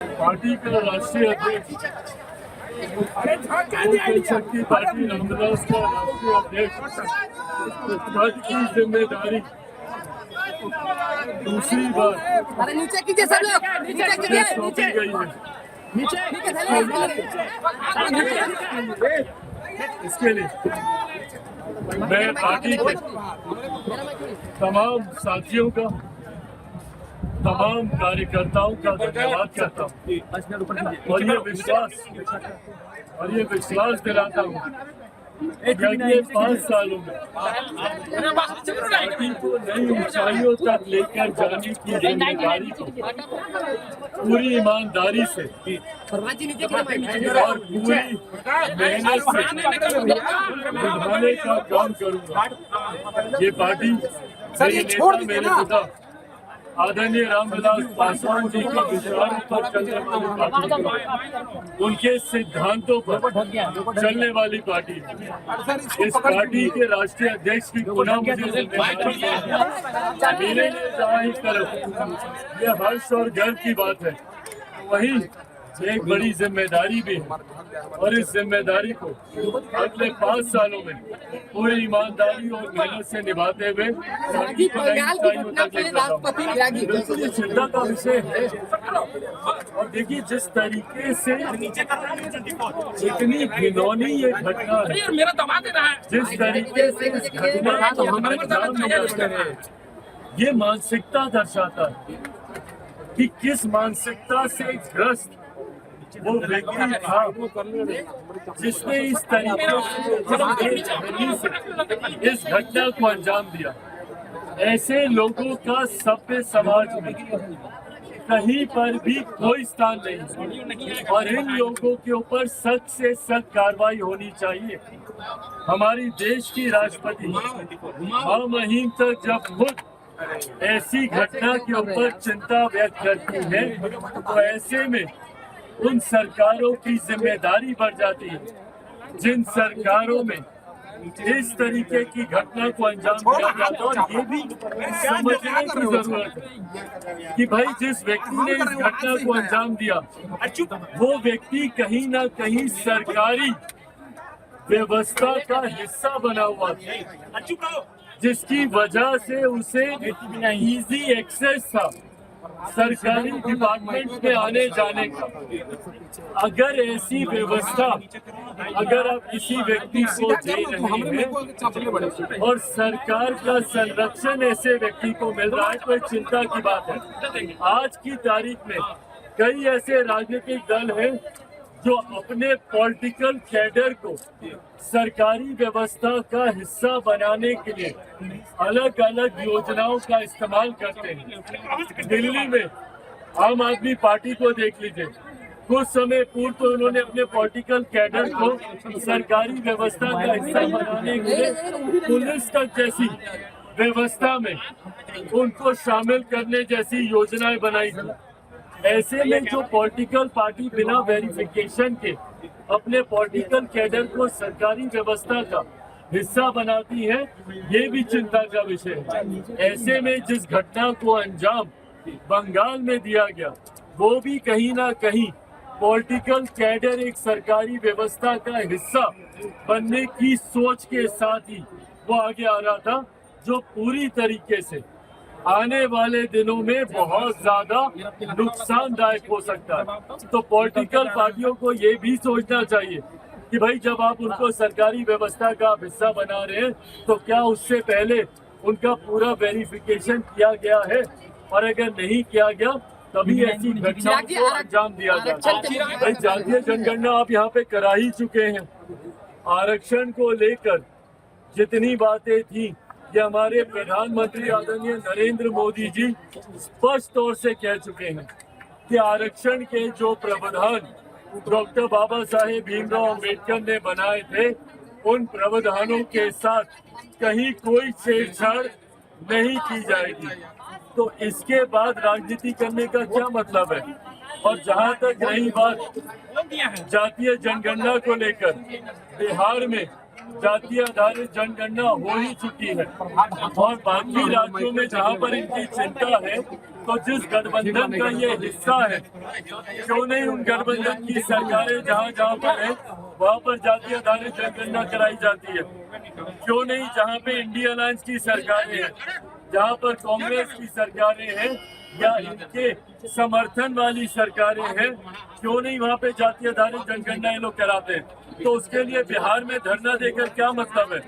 Party का राष्ट्रीय अध्यक्ष जनशक्ति पार्टी रामविलास का राष्ट्रीय अध्यक्ष पद की जिम्मेदारी दूसरी बार नीचे कीजिए सब लोग, नीचे कीजिए, सौंपी गई है। इसके लिए मैं पार्टी के तमाम साथियों का, तमाम कार्यकर्ताओं का धन्यवाद करता हूँ और ये विश्वास दिलाता हूँ कि अगले 5 सालों में पार्टी को नई ऊंचाइयों तक लेकर जाने की जिम्मेदारी को पूरी ईमानदारी से और पूरी मेहनत से निभाने का काम करूँगा। ये पार्टी मेरे नेता, मेरे पिता आदरणीय रामविलास पासवान जी के विचारों पर चलने वाली पार्टी, उनके सिद्धांतों पर चलने वाली पार्टी। इस पार्टी के राष्ट्रीय अध्यक्ष की पुनः मुझे जिम्मेदारी मेरे लिए जाहिर तरफ यह हर्ष और गर्व की बात है। वही एक बड़ी जिम्मेदारी भी है और इस जिम्मेदारी को अगले 5 सालों में पूरी ईमानदारी और मेहनत से निभाते हुए बिल्कुल ये चिंता का विषय है। और देखिए जिस तरीके से इतनी घिनौनी ये घटना है, जिस तरीके से इस घटना को हम अंजाम दिया है, ये मानसिकता दर्शाता है कि किस मानसिकता से ग्रस्त वो व्यक्ति था जिसने इस तरीके से इस घटना को अंजाम दिया। ऐसे लोगों का सभ्य समाज में कहीं पर भी कोई स्थान नहीं और इन लोगों के ऊपर सख्त से सख्त कार्रवाई होनी चाहिए। हमारी देश की राष्ट्रपति मां महिम तक जब खुद ऐसी घटना के ऊपर चिंता व्यक्त करती है तो ऐसे में उन सरकारों की जिम्मेदारी बढ़ जाती है जिन सरकारों में इस तरीके की घटना को अंजाम दिया जाता है। और ये भी समझने की जरूरत है कि भाई जिस व्यक्ति ने इस घटना को अंजाम दिया वो व्यक्ति कहीं ना कहीं सरकारी व्यवस्था का हिस्सा बना हुआ था, जिसकी वजह से उसे इजी एक्सेस था सरकारी डिपार्टमेंट में आने जाने का। अगर ऐसी व्यवस्था, अगर आप किसी व्यक्ति को दे रहे हैं और सरकार का संरक्षण ऐसे व्यक्ति को मिल रहा है तो एक चिंता की बात है। आज की तारीख में कई ऐसे राजनीतिक दल हैं जो अपने पॉलिटिकल कैडर को सरकारी व्यवस्था का हिस्सा बनाने के लिए अलग अलग योजनाओं का इस्तेमाल करते हैं। दिल्ली में आम आदमी पार्टी को देख लीजिए, कुछ समय पूर्व तो उन्होंने अपने पॉलिटिकल कैडर को सरकारी व्यवस्था का हिस्सा बनाने के लिए पुलिस तक जैसी व्यवस्था में उनको शामिल करने जैसी योजनाएं बनाई थी। ऐसे में जो पॉलिटिकल पार्टी बिना वेरिफिकेशन के अपने पॉलिटिकल कैडर को सरकारी व्यवस्था का हिस्सा बनाती है, ये भी चिंता का विषय है। ऐसे में जिस घटना को अंजाम बंगाल में दिया गया वो भी कहीं ना कहीं पॉलिटिकल कैडर एक सरकारी व्यवस्था का हिस्सा बनने की सोच के साथ ही वो आगे आ रहा था, जो पूरी तरीके से आने वाले दिनों में बहुत ज्यादा नुकसानदायक हो सकता है। तो पॉलिटिकल पार्टियों को ये भी सोचना चाहिए कि भाई जब आप उनको सरकारी व्यवस्था का हिस्सा बना रहे हैं तो क्या उससे पहले उनका पूरा वेरिफिकेशन किया गया है, और अगर नहीं किया गया तभी ऐसी घटनाओं को अंजाम दिया जाता है। भाई जातीय जनगणना आप यहाँ पे करा ही चुके हैं। आरक्षण को लेकर जितनी बातें थी ये हमारे प्रधानमंत्री आदरणीय नरेंद्र मोदी जी स्पष्ट तौर से कह चुके हैं कि आरक्षण के जो प्रावधान डॉक्टर बाबा साहेब भीमराव अम्बेडकर ने बनाए थे उन प्रावधानों के साथ कहीं कोई छेड़छाड़ नहीं की जाएगी। तो इसके बाद राजनीति करने का क्या मतलब है। और जहां तक रही बात जातीय जनगणना को लेकर, बिहार में जातीय आधारित जनगणना हो ही चुकी है और बाकी राज्यों में जहां पर इनकी चिंता है तो जिस गठबंधन का ये हिस्सा है, क्यों नहीं उन गठबंधन की सरकारें जहाँ जहाँ पर है वहाँ पर जाति आधारित जनगणना कराई जाती है? क्यों नहीं जहाँ पे इंडिया अलायंस की सरकारें हैं, जहाँ पर कांग्रेस की सरकारें हैं या इनके समर्थन वाली सरकारें हैं, क्यों नहीं वहाँ पे जाति आधारित जनगणना ये लोग कराते हैं? तो उसके लिए बिहार में धरना देकर क्या मतलब है?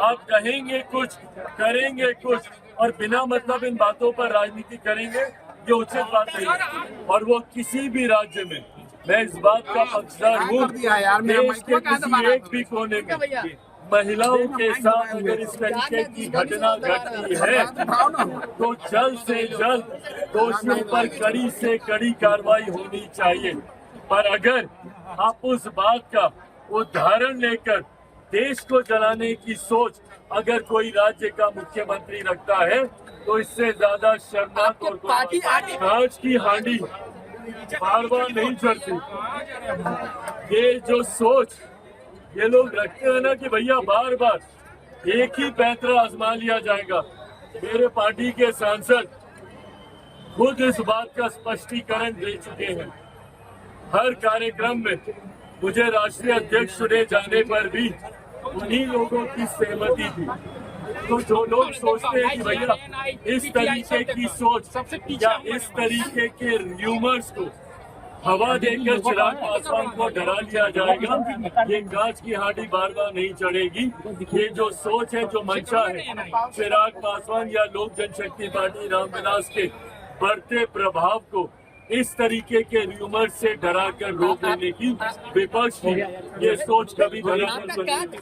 आप कहेंगे कुछ, करेंगे कुछ और बिना मतलब इन बातों पर राजनीति करेंगे, ये उचित बात नहीं है। और वो किसी भी राज्य में, मैं इस बात का पक्षधर हूँ, देश के किसी एक भी कोने में महिलाओं के साथ अगर इस तरीके की घटना घटती है तो जल्द से जल्द दोषियों पर कड़ी से कड़ी कार्रवाई होनी चाहिए। पर अगर आप उस बात का उदाहरण लेकर देश को जलाने की सोच अगर कोई राज्य का मुख्यमंत्री रखता है तो इससे ज्यादा शर्मनाक और कांच की हांडी बार बार नहीं चढ़ती। ये जो सोच ये लोग रखते हैं ना कि भैया बार बार एक ही पैंतरा आजमा लिया जाएगा, मेरे पार्टी के सांसद खुद इस बात का स्पष्टीकरण दे चुके हैं। हर कार्यक्रम में मुझे राष्ट्रीय अध्यक्ष चुने जाने पर भी उन्हीं लोगों की सहमति थी। तो जो लोग सोचते हैं कि भैया इस तरीके की सोच या इस तरीके के र्यूमर्स को हवा देकर चिराग पासवान को डरा लिया जाएगा, ये कांच की हांडी बार बार नहीं चढ़ेगी। ये जो सोच है, जो मंशा है चिराग पासवान या लोक जनशक्ति पार्टी रामविलास के बढ़ते प्रभाव को इस तरीके के र्यूमर से डरा कर रोक देने की विपक्ष की ये सोच कभी बराबर